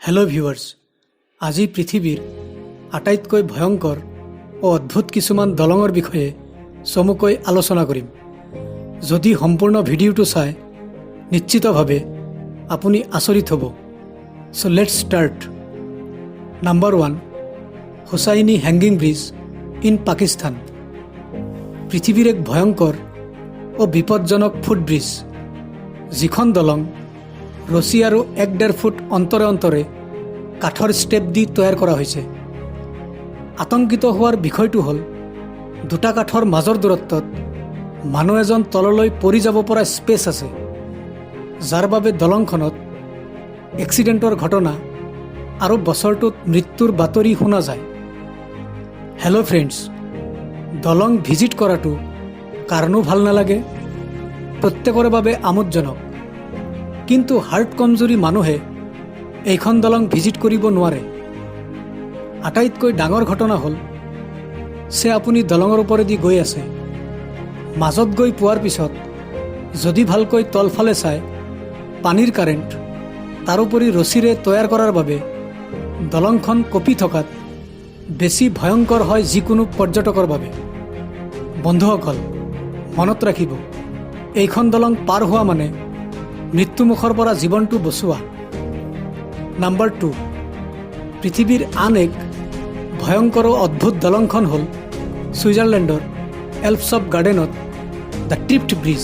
Hello viewers, আজি পৃথিৱীৰ আটাইতকৈ ভয়ংকৰ ও অদ্ভুত কিছুমান দলঙৰ বিষয়ে চমুকৈ আলোচনা কৰিম। যদি সম্পূৰ্ণ ভিডিঅ'টো চাই নিশ্চিতভাৱে আপুনি আচৰিত হ'ব। So let's start. Number 1, Hussaini hanging bridge in Pakistan. পৃথিৱীৰ এক ভয়ংকৰ ও বিপদজনক ফুটব্ৰিজ, যিখন দলং ৰছী আৰু 1.5 ফুট অন্তৰে অন্তৰে কাঠৰ ষ্টেপ দি তৈয়াৰ কৰা হৈছে। আতংকিত হোৱাৰ বিষয়টো হ'ল দুটা কাঠৰ মাজৰ দূৰত্বত মানুহ এজন তললৈ পৰি যাব পৰা স্পেচ আছে, যাৰ বাবে দলংখনত এক্সিডেণ্টৰ ঘটনা আৰু বছৰটোত মৃত্যুৰ বাতৰি শুনা যায়। হেল্ল' ফ্ৰেণ্ডছ, দলং ভিজিট কৰাটো কাৰণো ভাল নালাগে, প্ৰত্যেকৰে বাবে আমোদজনক। কিন্তু হাৰ্ট কমজুৰি মানুহে এইখন দলং ভিজিট কৰিব নোৱাৰে। আটাইতকৈ ডাঙৰ ঘটনা হ'ল আপুনি দলঙৰ ওপৰেদি গৈ আছে, মাজত গৈ পোৱাৰ পিছত যদি ভালকৈ তলফালে চায় পানীৰ কাৰেণ্ট, তাৰোপৰি ৰছীৰে তৈয়াৰ কৰাৰ বাবে দলংখন কঁপি থকাত বেছি ভয়ংকৰ হয় যিকোনো পৰ্যটকৰ বাবে। বন্ধুসকল, মনত ৰাখিব, এইখন দলং পাৰ হোৱা মানে মৃত্যুমুখৰ পৰা জীৱনটো বচোৱা। নাম্বাৰ 2, পৃথিৱীৰ আন এক ভয়ংকৰ ও অদ্ভুত দলংখন হ'ল ছুইজাৰলেণ্ডৰ এল্পছ অৱ গাৰ্ডেনত দ্য ট্ৰিপ্ট ব্ৰিজ।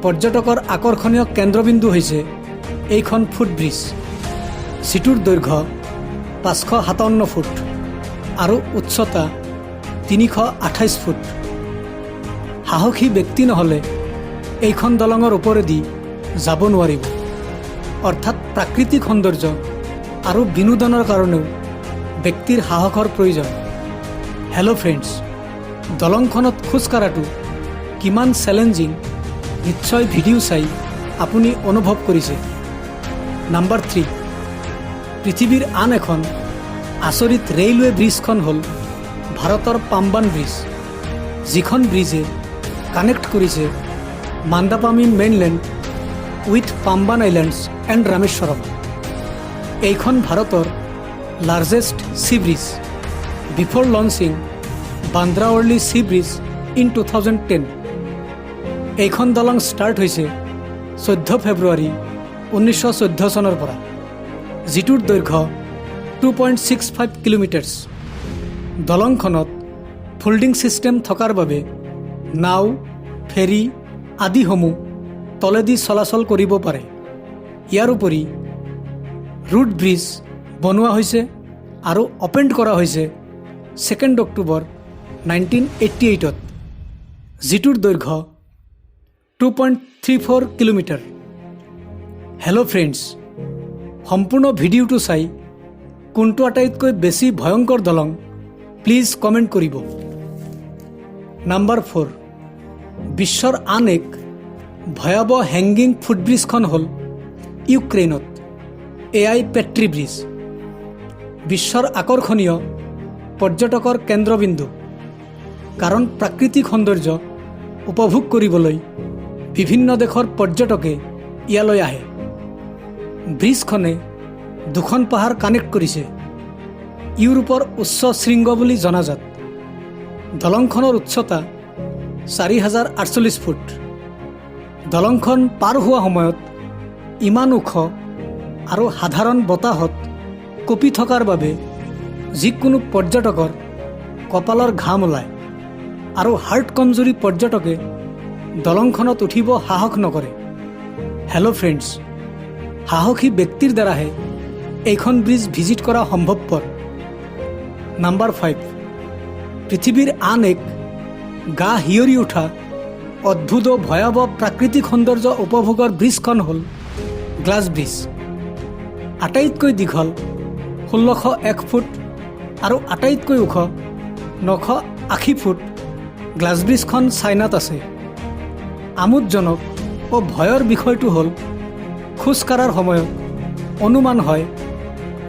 পৰ্যটকৰ আকৰ্ষণীয় কেন্দ্ৰবিন্দু হৈছে এইখন ফুটব্ৰিজ, যিটোৰ দৈৰ্ঘ্য 557 ফুট আৰু উচ্চতা 328 ফুট। সাহসী ব্যক্তি নহ'লে এইখন দলঙৰ ওপৰেদি যাব নোৱাৰিব। অৰ্থাৎ প্ৰাকৃতিক সৌন্দৰ্য আৰু বিনোদনৰ কাৰণেও ব্যক্তিৰ সাহসৰ প্ৰয়োজন। হেল্ল' ফ্ৰেণ্ডছ, দলংখনত খোজ কঢ়াটো কিমান চেলেঞ্জিং নিশ্চয় ভিডিঅ' চাই আপুনি অনুভৱ কৰিছে। নাম্বাৰ 3, পৃথিৱীৰ আন এখন আচৰিত ৰেলৱে ব্ৰিজখন হ'ল ভাৰতৰ পাম্বান ব্ৰিজ, যিখন ব্ৰিজে কানেক্ট কৰিছে Mandapam mainland with Pamban islands and Rameswaram. এইখন ভাৰতৰ largest sea bridge before launching Bandra Worli sea bridge in 2010। এইখন দলং ষ্টাৰ্ট হৈছে 14 ফেব্ৰুৱাৰী 1914 চনৰ পৰা, যিটোৰ দৈৰ্ঘ্য 2.65 কিলোমিটাৰ্ছ। দলংখনত ফল্ডিং ছিষ্টেম থকাৰ বাবে নাও, ফেৰী আদিসমূহ তলেদি চলাচল কৰিব পাৰে। ইয়াৰ উপৰি ৰুট ব্ৰিজ বনোৱা হৈছে আৰু অপেণ্ড কৰা হৈছে 2 অক্টোবৰ 1988ত, যিটোৰ দৈৰ্ঘ্য 2.34 কিলোমিটাৰ। হেল্ল' ফ্ৰেণ্ডছ, সম্পূৰ্ণ ভিডিঅ'টো চাই কোনটো আটাইতকৈ বেছি ভয়ংকৰ দলং প্লিজ কমেণ্ট কৰিব। নাম্বাৰ 4, বিশ্বৰ আন এক ভয়াৱহ হেংগিং ফুটব্ৰিজখন হ'ল ইউক্ৰেইনত এআই পেট্ৰি ব্ৰিজ। বিশ্বৰ আকৰ্ষণীয় পৰ্যটকৰ কেন্দ্ৰবিন্দু, কাৰণ প্ৰাকৃতিক সৌন্দৰ্য উপভোগ কৰিবলৈ বিভিন্ন দেশৰ পৰ্যটকে ইয়ালৈ আহে। ব্ৰিজখনে দুখন পাহাৰ কানেক্ট কৰিছে, ইউৰোপৰ উচ্চ শৃংগ বুলি জনাজাত। দলংখনৰ উচ্চতা 4048 ফুট। দলংখন পাৰ হোৱা সময়ত ইমান ওখ আৰু সাধাৰণ বতাহত কঁপি থকাৰ বাবে যিকোনো পৰ্যটকৰ কপালৰ ঘাম ওলায় আৰু হাৰ্ট কমজুৰি পৰ্যটকে দলংখনত উঠিব সাহস নকৰে। হেল্ল' ফ্ৰেণ্ডছ, সাহসী ব্যক্তিৰ দ্বাৰাহে এইখন ব্ৰিজ ভিজিট কৰা সম্ভৱপৰ। নাম্বাৰ 5, পৃথিৱীৰ আন এক গা শিয়ৰি উঠা অদ্ভুত ও ভয়াৱহ প্ৰাকৃতিক সৌন্দৰ্য উপভোগৰ ব্ৰিজখন হ'ল গ্লাছ ব্ৰিজ। আটাইতকৈ দীঘল 1601 ফুট আৰু আটাইতকৈ ওখ 980 ফুট গ্লাছ ব্ৰিজখন চাইনাত আছে। আমোদজনক ও ভয়ৰ বিষয়টো হ'ল খোজ কঢ়াৰ সময়ত অনুমান হয়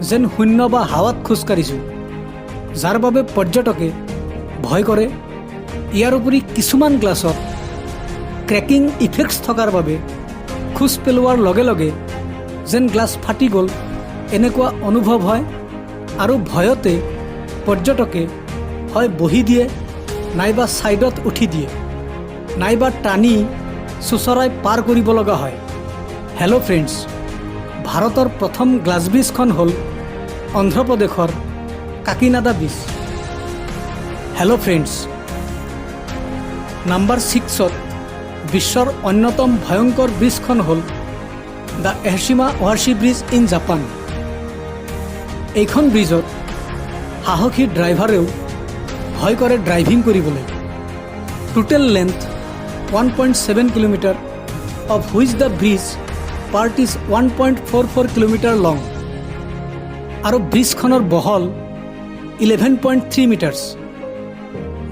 যেন শূন্য বা হাৱাত খোজকাঢ়িছোঁ, যাৰ বাবে পৰ্যটকে ভয় কৰে। ইয়াৰ উপৰি কিছুমান গ্লাছত ক্ৰেকিং ইফেক্টছ থকাৰ বাবে খোজ পেলোৱাৰ লগে লগে যেন গ্লাছ ফাটি গ'ল এনেকুৱা অনুভৱ হয় আৰু ভয়তে পৰ্যটকে হয় বহি দিয়ে, নাইবা ছাইডত উঠি দিয়ে, নাইবা টানি চোঁচৰাই পাৰ কৰিব লগা হয়। হেল্ল' ফ্ৰেণ্ডছ, ভাৰতৰ প্ৰথম গ্লাছ ব্ৰিজখন হ'ল অন্ধ্ৰপ্ৰদেশৰ Kakinada bridge. Hello' friends, number 6ত বিশ্বৰ অন্যতম ভয়ংকৰ ব্ৰিজখন হ'ল দ্য এহশ্বিমা ৱাৰশ্বি ব্ৰিজ ইন জাপান। এইখন ব্ৰিজত সাহসী ড্ৰাইভাৰেও ভয় কৰে ড্ৰাইভিং কৰিবলৈ। Total length 1.7 kilometre, of which the bridge part is 1.44 kilometre long, আৰু ব্ৰিজখনৰ বহল 11.3 মিটাৰ্ছ।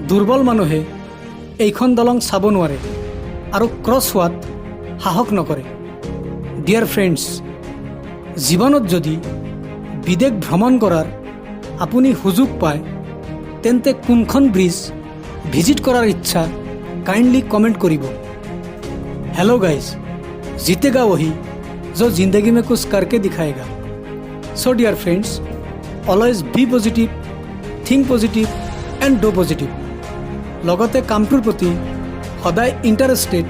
দুৰ্বল মানুহে এইখন দলং চাব নোৱাৰে আৰু ক্ৰছ হোৱাত সাহস নকৰে। ডিয়াৰ ফ্ৰেণ্ডছ, জীৱনত যদি বিদেশ ভ্ৰমণ কৰাৰ আপুনি সুযোগ পায়, তেন্তে কোনখন ব্ৰিজ ভিজিট কৰাৰ ইচ্ছা কাইণ্ডলি কমেণ্ট কৰিব। हेलो गाइस, जीतेगा वही जो जिंदगी में कुछ करके दिखाएगा। So dear friends, always be positive, think positive and do positive. लगते कामटोर प्रति सदाय इंटरेस्टेड,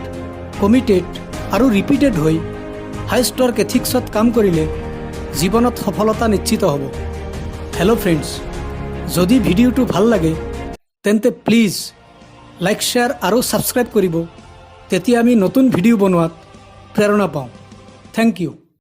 कमिटेड और रिपीटेड हो हाई स्टोर एथिक्सत काम करिले जीवनत सफलता निश्चित हब। हेलो फ्रेंड्स, जदि भिडिओ ভাল লাগে तेंते प्लीज लाइक शेयर और सब्सक्राइब करिब, तेतिया आमी नतुन भिडिओ बनोवात प्रेरणा पाऊँ। Thank you.